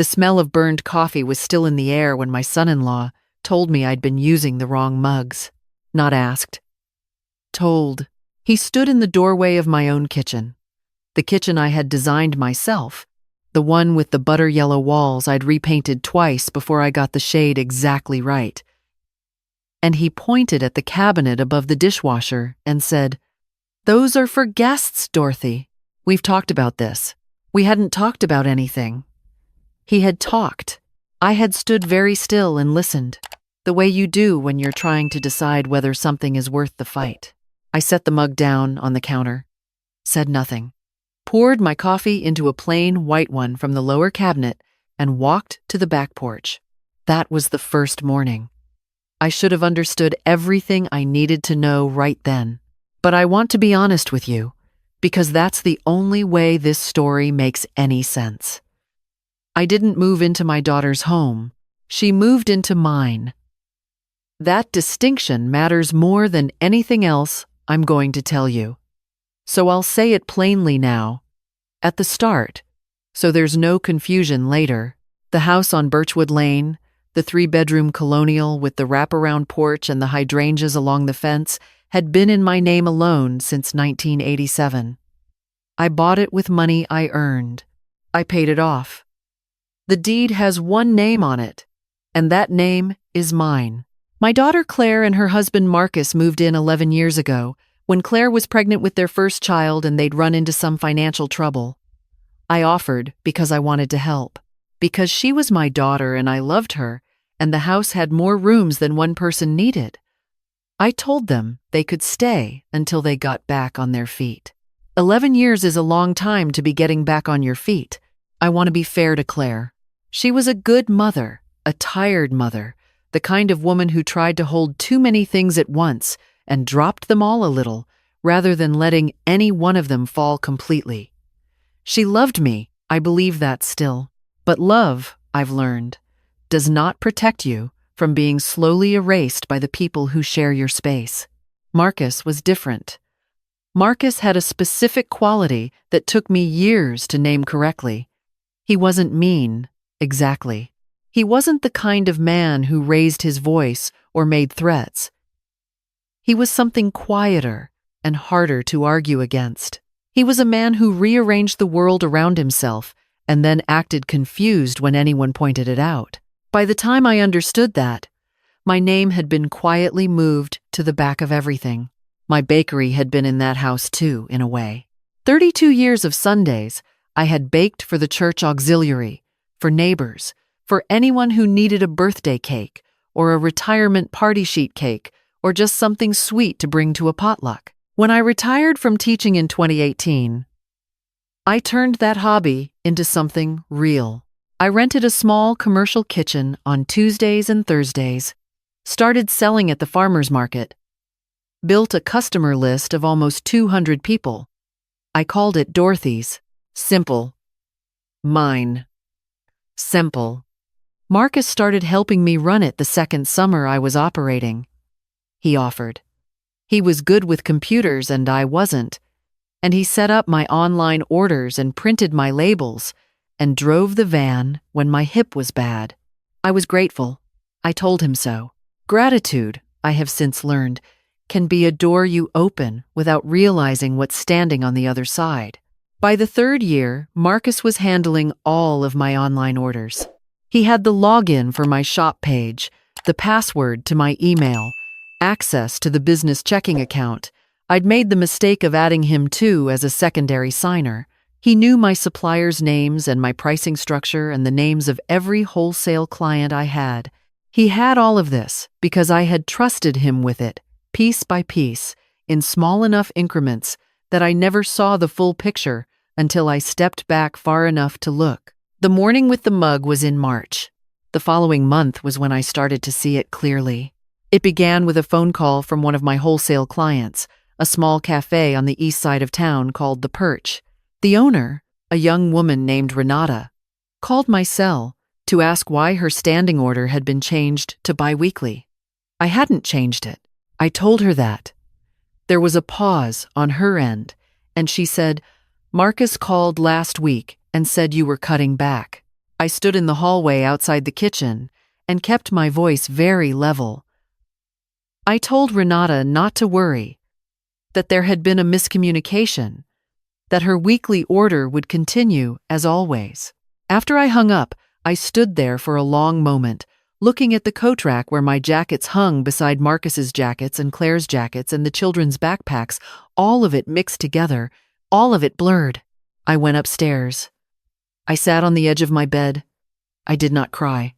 The smell of burned coffee was still in the air when my son-in-law told me I'd been using the wrong mugs. Not asked. Told. He stood in the doorway of my own kitchen. The kitchen I had designed myself. The one with the butter yellow walls I'd repainted twice before I got the shade exactly right. And he pointed at the cabinet above the dishwasher and said, "Those are for guests, Dorothy. We've talked about this. We hadn't talked about anything." He had talked. I had stood very still and listened, the way you do when you're trying to decide whether something is worth the fight. I set the mug down on the counter, said nothing, poured my coffee into a plain white one from the lower cabinet, and walked to the back porch. That was the first morning. I should have understood everything I needed to know right then. But I want to be honest with you, because that's the only way this story makes any sense. I didn't move into my daughter's home. She moved into mine. That distinction matters more than anything else I'm going to tell you. So I'll say it plainly now, at the start, so there's no confusion later. The house on Birchwood Lane, the 3-bedroom colonial with the wraparound porch and the hydrangeas along the fence, had been in my name alone since 1987. I bought it with money I earned. I paid it off. The deed has one name on it, and that name is mine. My daughter Claire and her husband Marcus moved in 11 years ago, when Claire was pregnant with their first child and they'd run into some financial trouble. I offered because I wanted to help, because she was my daughter and I loved her, and the house had more rooms than one person needed. I told them they could stay until they got back on their feet. 11 years is a long time to be getting back on your feet. I want to be fair to Claire. She was a good mother, a tired mother, the kind of woman who tried to hold too many things at once and dropped them all a little, rather than letting any one of them fall completely. She loved me, I believe that still. But love, I've learned, does not protect you from being slowly erased by the people who share your space. Marcus was different. Marcus had a specific quality that took me years to name correctly. He wasn't mean, exactly. He wasn't the kind of man who raised his voice or made threats. He was something quieter and harder to argue against. He was a man who rearranged the world around himself and then acted confused when anyone pointed it out. By the time I understood that, my name had been quietly moved to the back of everything. My bakery had been in that house too, in a way. 32 years of Sundays, I had baked for the church auxiliary, for neighbors, for anyone who needed a birthday cake or a retirement party sheet cake or just something sweet to bring to a potluck. When I retired from teaching in 2018, I turned that hobby into something real. I rented a small commercial kitchen on Tuesdays and Thursdays, started selling at the farmer's market, built a customer list of almost 200 people. I called it Dorothy's. Simple. Mine. Simple. Marcus started helping me run it the second summer I was operating. He offered. He was good with computers and I wasn't, and he set up my online orders and printed my labels and drove the van when my hip was bad. I was grateful. I told him so. Gratitude, I have since learned, can be a door you open without realizing what's standing on the other side. By the third year, Marcus was handling all of my online orders. He had the login for my shop page, the password to my email, access to the business checking account. I'd made the mistake of adding him too as a secondary signer. He knew my suppliers' names and my pricing structure and the names of every wholesale client I had. He had all of this because I had trusted him with it, piece by piece, in small enough increments that I never saw the full picture until I stepped back far enough to look. The morning with the mug was in March. The following month was when I started to see it clearly. It began with a phone call from one of my wholesale clients, a small cafe on the east side of town called The Perch. The owner, a young woman named Renata, called my cell to ask why her standing order had been changed to biweekly. I hadn't changed it. I told her that. There was a pause on her end, and she said, "Marcus called last week and said you were cutting back." I stood in the hallway outside the kitchen and kept my voice very level. I told Renata not to worry, that there had been a miscommunication, that her weekly order would continue as always. After I hung up, I stood there for a long moment, looking at the coat rack where my jackets hung beside Marcus's jackets and Claire's jackets and the children's backpacks, all of it mixed together, all of it blurred. I went upstairs. I sat on the edge of my bed. I did not cry.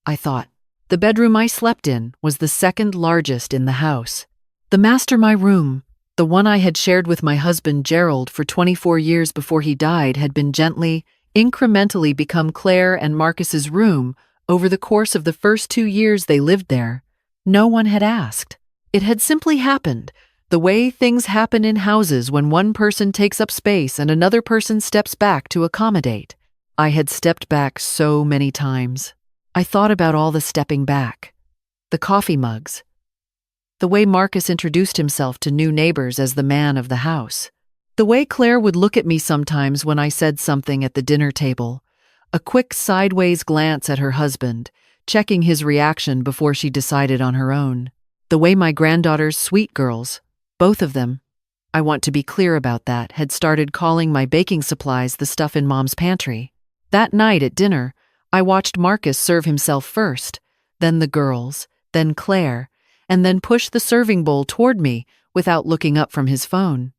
I thought. The bedroom I slept in was the second largest in the house. The master my room, the one I had shared with my husband Gerald for 24 years before he died, had been gently, incrementally become Claire and Marcus's room over the course of the first 2 years they lived there. No one had asked. It had simply happened, the way things happen in houses when one person takes up space and another person steps back to accommodate. I had stepped back so many times. I thought about all the stepping back. The coffee mugs. The way Marcus introduced himself to new neighbors as the man of the house. The way Claire would look at me sometimes when I said something at the dinner table. A quick sideways glance at her husband, checking his reaction before she decided on her own. The way my granddaughters, sweet girls, both of them, I want to be clear about that, had started calling my baking supplies the stuff in Mom's pantry. That night at dinner, I watched Marcus serve himself first, then the girls, then Claire, and then push the serving bowl toward me without looking up from his phone.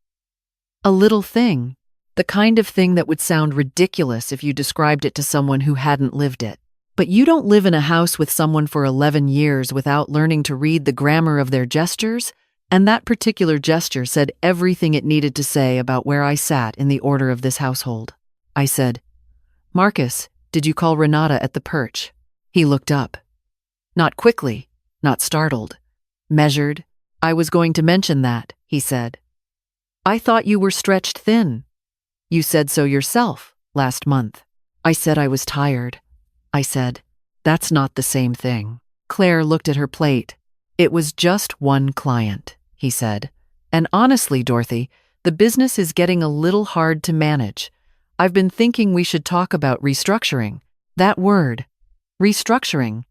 A little thing, the kind of thing that would sound ridiculous if you described it to someone who hadn't lived it. But you don't live in a house with someone for 11 years without learning to read the grammar of their gestures, and that particular gesture said everything it needed to say about where I sat in the order of this household. I said, "Marcus, did you call Renata at the perch?" He looked up. Not quickly, not startled. Measured. "I was going to mention that," he said. "I thought you were stretched thin. You said so yourself last month." I said I was tired. I said, "That's not the same thing." Claire looked at her plate. "It was just one client," he said. "And honestly, Dorothy, the business is getting a little hard to manage. I've been thinking we should talk about restructuring. That word, restructuring.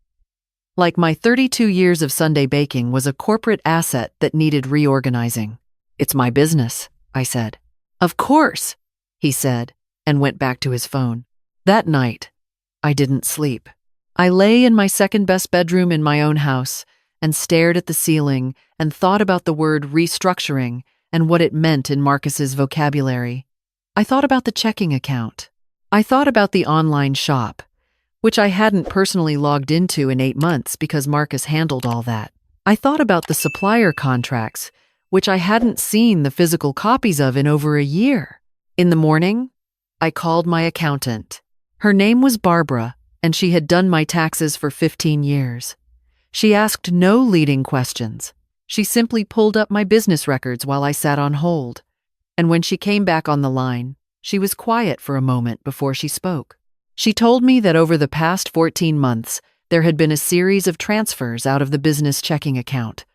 Like my 32 years of Sunday baking was a corporate asset that needed reorganizing." "It's my business," I said. "Of course," he said, and went back to his phone. That night, I didn't sleep. I lay in my second-best bedroom in my own house and stared at the ceiling and thought about the word restructuring and what it meant in Marcus's vocabulary. I thought about the checking account. I thought about the online shop, which I hadn't personally logged into in 8 months because Marcus handled all that. I thought about the supplier contracts, which I hadn't seen the physical copies of in over a year. In the morning, I called my accountant. Her name was Barbara, and she had done my taxes for 15 years. She asked no leading questions. She simply pulled up my business records while I sat on hold. And when she came back on the line, she was quiet for a moment before she spoke. She told me that over the past 14 months, there had been a series of transfers out of the business checking account.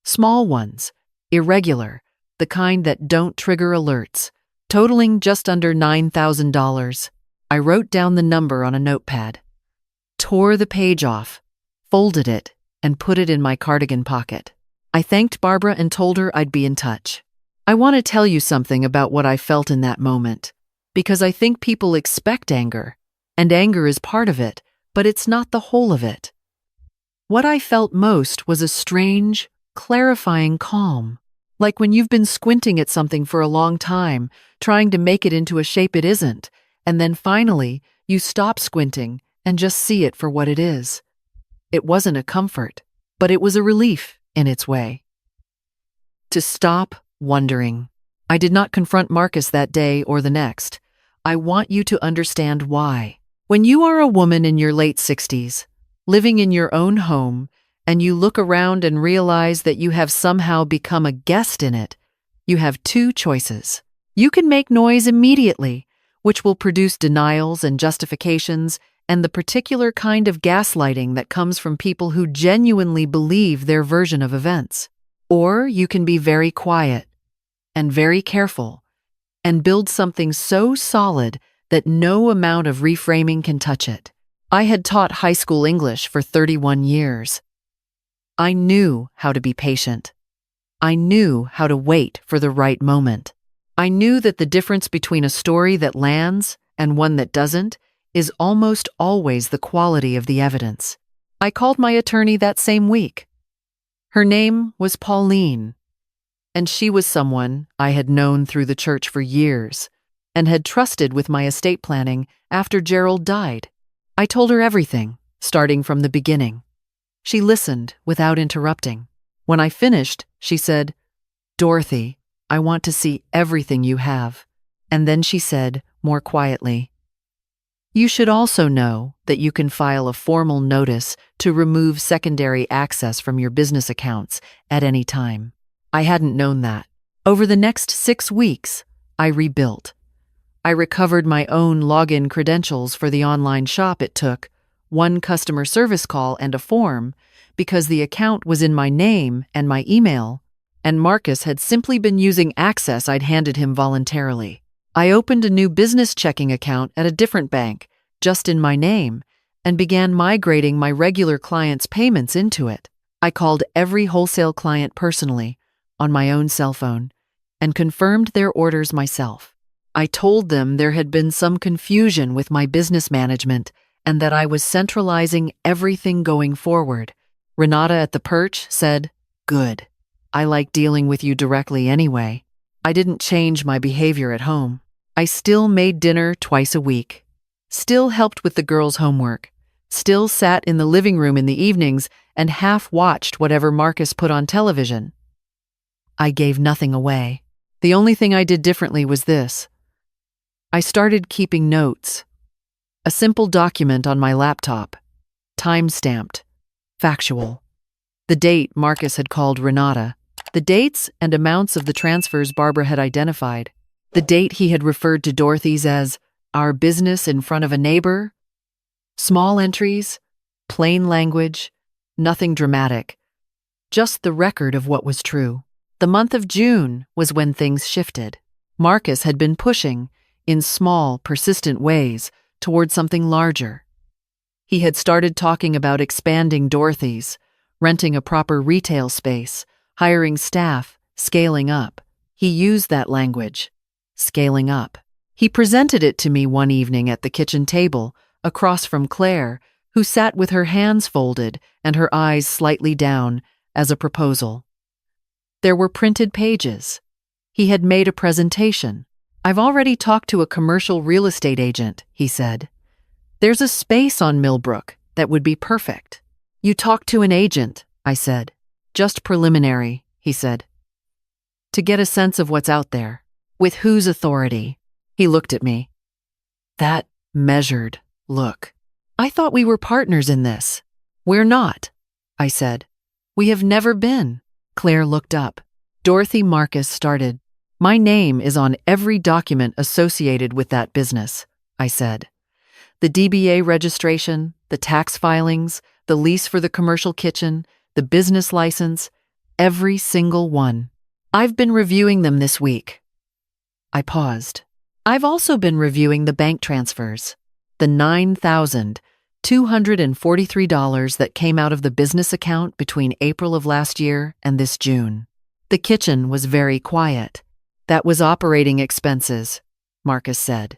Small ones, irregular, the kind that don't trigger alerts, totaling just under $9,000. I wrote down the number on a notepad, tore the page off, folded it, and put it in my cardigan pocket. I thanked Barbara and told her I'd be in touch. I want to tell you something about what I felt in that moment, because I think people expect anger, and anger is part of it, but it's not the whole of it. What I felt most was a strange, clarifying calm, like when you've been squinting at something for a long time, trying to make it into a shape it isn't, and then finally, you stop squinting and just see it for what it is. It wasn't a comfort, but it was a relief in its way. To stop wondering. I did not confront Marcus that day or the next. I want you to understand why. When you are a woman in your late 60s, living in your own home, and you look around and realize that you have somehow become a guest in it, you have two choices. You can make noise immediately, which will produce denials and justifications and the particular kind of gaslighting that comes from people who genuinely believe their version of events. Or you can be very quiet and very careful and build something so solid that no amount of reframing can touch it. I had taught high school English for 31 years. I knew how to be patient. I knew how to wait for the right moment. I knew that the difference between a story that lands and one that doesn't is almost always the quality of the evidence. I called my attorney that same week. Her name was Pauline, and she was someone I had known through the church for years and had trusted with my estate planning after Gerald died. I told her everything, starting from the beginning. She listened without interrupting. When I finished, she said, "Dorothy, I want to see everything you have." And then she said, more quietly, "You should also know that you can file a formal notice to remove secondary access from your business accounts at any time." I hadn't known that. Over the next 6 weeks, I rebuilt. I recovered my own login credentials for the online shop. It took one customer service call and a form because the account was in my name and my email, and Marcus had simply been using access I'd handed him voluntarily. I opened a new business checking account at a different bank, just in my name, and began migrating my regular clients' payments into it. I called every wholesale client personally, on my own cell phone, and confirmed their orders myself. I told them there had been some confusion with my business management and that I was centralizing everything going forward. Renata at the Perch said, "Good. I like dealing with you directly anyway." I didn't change my behavior at home. I still made dinner twice a week, still helped with the girls' homework, still sat in the living room in the evenings and half watched whatever Marcus put on television. I gave nothing away. The only thing I did differently was this. I started keeping notes. A simple document on my laptop, time-stamped, factual. The date Marcus had called Renata, the dates and amounts of the transfers Barbara had identified, the date he had referred to Dorothy's as our business in front of a neighbor. Small entries, plain language, nothing dramatic, just the record of what was true. The month of June was when things shifted. Marcus had been pushing, in small, persistent ways, toward something larger. He had started talking about expanding Dorothy's, renting a proper retail space, hiring staff, scaling up. He used that language, scaling up. He presented it to me one evening at the kitchen table, across from Claire, who sat with her hands folded and her eyes slightly down, as a proposal. There were printed pages. He had made a presentation. "I've already talked to a commercial real estate agent," he said. "There's a space on Millbrook that would be perfect." "You talked to an agent," I said. "Just preliminary," he said. "To get a sense of what's out there. With whose authority?" He looked at me. That measured look. "I thought we were partners in this." "We're not," I said. "We have never been." Claire looked up. Dorothy Marcus started. "My name is on every document associated with that business," I said. "The DBA registration, the tax filings, the lease for the commercial kitchen, the business license, every single one. I've been reviewing them this week." I paused. "I've also been reviewing the bank transfers, the $9,243 that came out of the business account between April of last year and this June." The kitchen was very quiet. "That was operating expenses," Marcus said.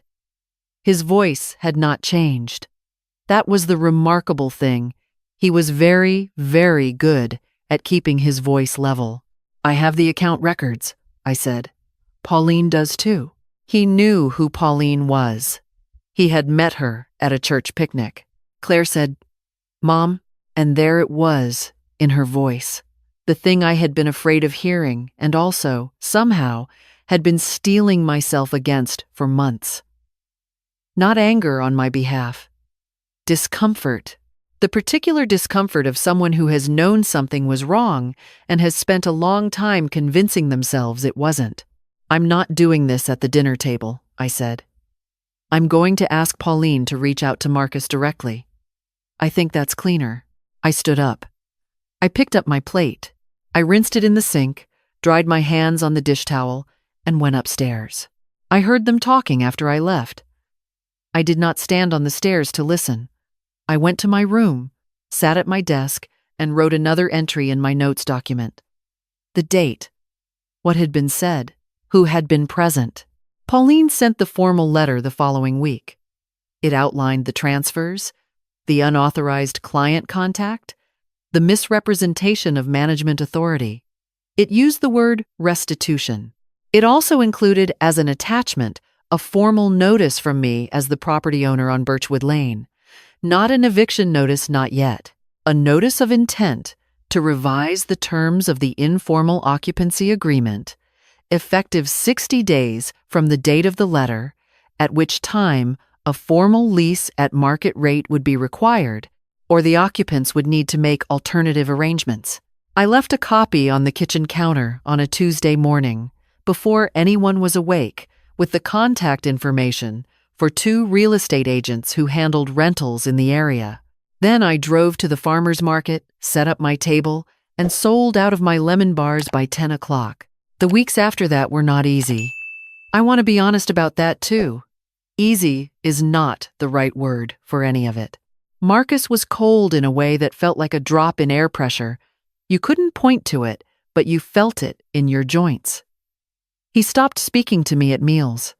His voice had not changed. That was the remarkable thing. He was very, very good at keeping his voice level. "I have the account records," I said. "Pauline does too." He knew who Pauline was. He had met her at a church picnic. Claire said, "Mom," and there it was in her voice. The thing I had been afraid of hearing and also, somehow, had been steeling myself against for months. Not anger on my behalf. Discomfort. The particular discomfort of someone who has known something was wrong and has spent a long time convincing themselves it wasn't. "I'm not doing this at the dinner table," I said. "I'm going to ask Pauline to reach out to Marcus directly. I think that's cleaner." I stood up. I picked up my plate. I rinsed it in the sink, dried my hands on the dish towel, and went upstairs. I heard them talking after I left. I did not stand on the stairs to listen. I went to my room, sat at my desk, and wrote another entry in my notes document. The date, what had been said, who had been present. Pauline sent the formal letter the following week. It outlined the transfers, the unauthorized client contact, the misrepresentation of management authority. It used the word restitution. It also included, as an attachment, a formal notice from me as the property owner on Birchwood Lane. Not an eviction notice, not yet. A notice of intent to revise the terms of the informal occupancy agreement, effective 60 days from the date of the letter, at which time a formal lease at market rate would be required, or the occupants would need to make alternative arrangements. I left a copy on the kitchen counter on a Tuesday morning, before anyone was awake, with the contact information for 2 real estate agents who handled rentals in the area. Then I drove to the farmer's market, set up my table, and sold out of my lemon bars by 10 o'clock. The weeks after that were not easy. I want to be honest about that too. Easy is not the right word for any of it. Marcus was cold in a way that felt like a drop in air pressure. You couldn't point to it, but you felt it in your joints. He stopped speaking to me at meals.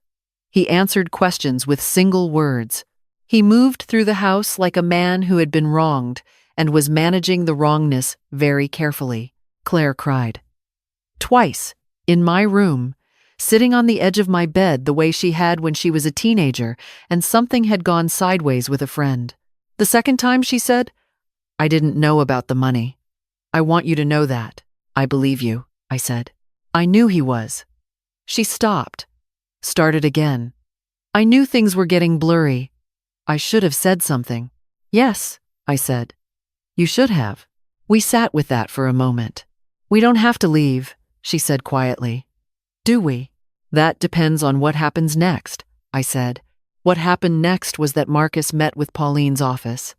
He answered questions with single words. He moved through the house like a man who had been wronged and was managing the wrongness very carefully. Claire cried. Twice, in my room, sitting on the edge of my bed the way she had when she was a teenager and something had gone sideways with a friend. The second time she said, I didn't know about the money. I want you to know that. I believe you, I said. I knew he was. She stopped, started again. I knew things were getting blurry. I should have said something. Yes, I said. You should have. We sat with that for a moment. We don't have to leave, she said quietly. Do we? That depends on what happens next, I said. What happened next was that Marcus met with Pauline's office.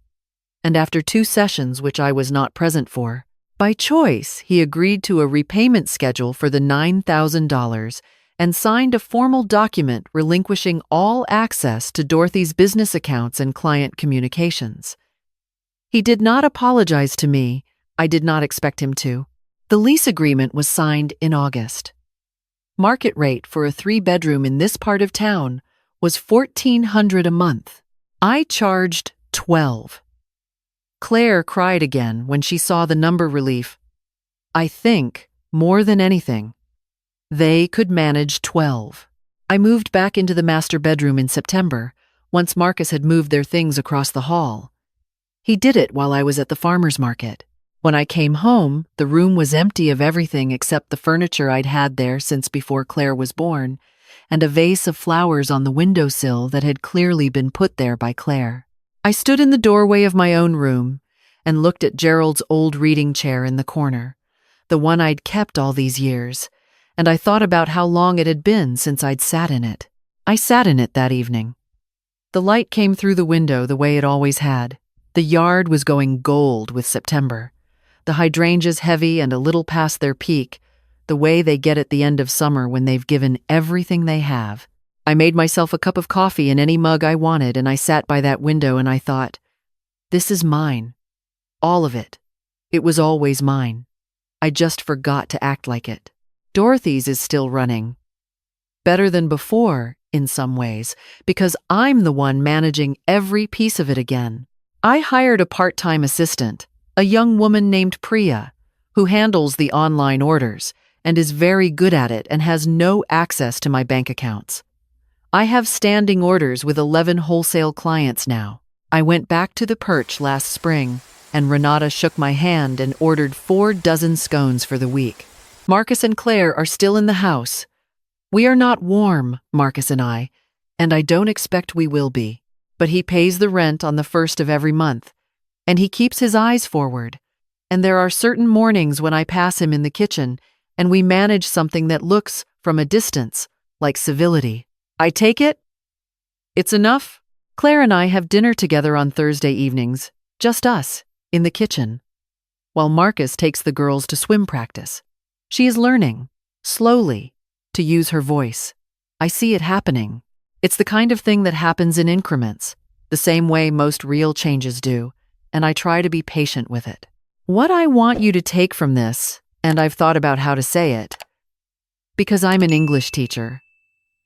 And after 2 sessions, which I was not present for, by choice, he agreed to a repayment schedule for the $9,000 and signed a formal document relinquishing all access to Dorothy's business accounts and client communications. He did not apologize to me. I did not expect him to. The lease agreement was signed in August. Market rate for a 3-bedroom in this part of town was $1,400 a month. I charged $12. Claire cried again when she saw the number relief. I think, more than anything, they could manage 12. I moved back into the master bedroom in September, once Marcus had moved their things across the hall. He did it while I was at the farmer's market. When I came home, the room was empty of everything except the furniture I'd had there since before Claire was born, and a vase of flowers on the windowsill that had clearly been put there by Claire. I stood in the doorway of my own room and looked at Gerald's old reading chair in the corner, the one I'd kept all these years, and I thought about how long it had been since I'd sat in it. I sat in it that evening. The light came through the window the way it always had. The yard was going gold with September. The hydrangeas heavy and a little past their peak, the way they get at the end of summer when they've given everything they have. I made myself a cup of coffee in any mug I wanted, and I sat by that window and I thought, this is mine. All of it. It was always mine. I just forgot to act like it. Dorothy's is still running. Better than before, in some ways, because I'm the one managing every piece of it again. I hired a part-time assistant, a young woman named Priya, who handles the online orders and is very good at it and has no access to my bank accounts. I have standing orders with 11 wholesale clients now. I went back to the Perch last spring, and Renata shook my hand and ordered 4 dozen scones for the week. Marcus and Claire are still in the house. We are not warm, Marcus and I don't expect we will be. But he pays the rent on the 1st of every month, and he keeps his eyes forward. And there are certain mornings when I pass him in the kitchen, and we manage something that looks, from a distance, like civility. I take it? It's enough? Claire and I have dinner together on Thursday evenings, just us, in the kitchen, while Marcus takes the girls to swim practice. She is learning, slowly, to use her voice. I see it happening. It's the kind of thing that happens in increments, the same way most real changes do, and I try to be patient with it. What I want you to take from this, and I've thought about how to say it, because I'm an English teacher,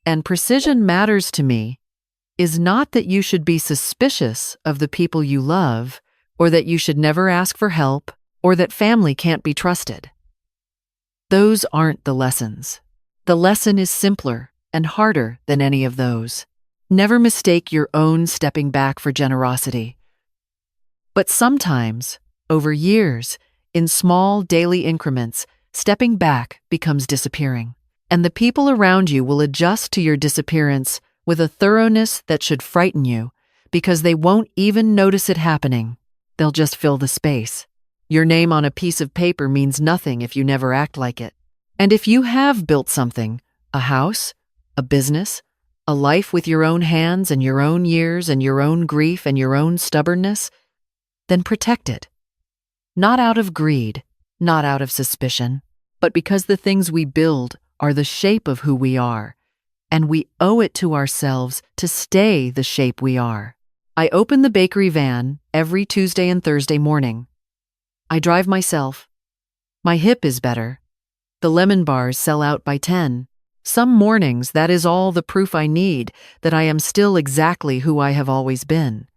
and precision matters to me, is not that you should be suspicious of the people you love, or that you should never ask for help, or that family can't be trusted. Those aren't the lessons. The lesson is simpler and harder than any of those. Never mistake your own stepping back for generosity. But sometimes, over years, in small daily increments, stepping back becomes disappearing. And the people around you will adjust to your disappearance with a thoroughness that should frighten you, because they won't even notice it happening. They'll just fill the space. Your name on a piece of paper means nothing if you never act like it. And if you have built something, a house, a business, a life with your own hands and your own years and your own grief and your own stubbornness, then protect it. Not out of greed, not out of suspicion, but because the things we build are the shape of who we are, and we owe it to ourselves to stay the shape we are. I open the bakery van every Tuesday and Thursday morning. I drive myself. My hip is better. The lemon bars sell out by 10. Some mornings, that is all the proof I need that I am still exactly who I have always been.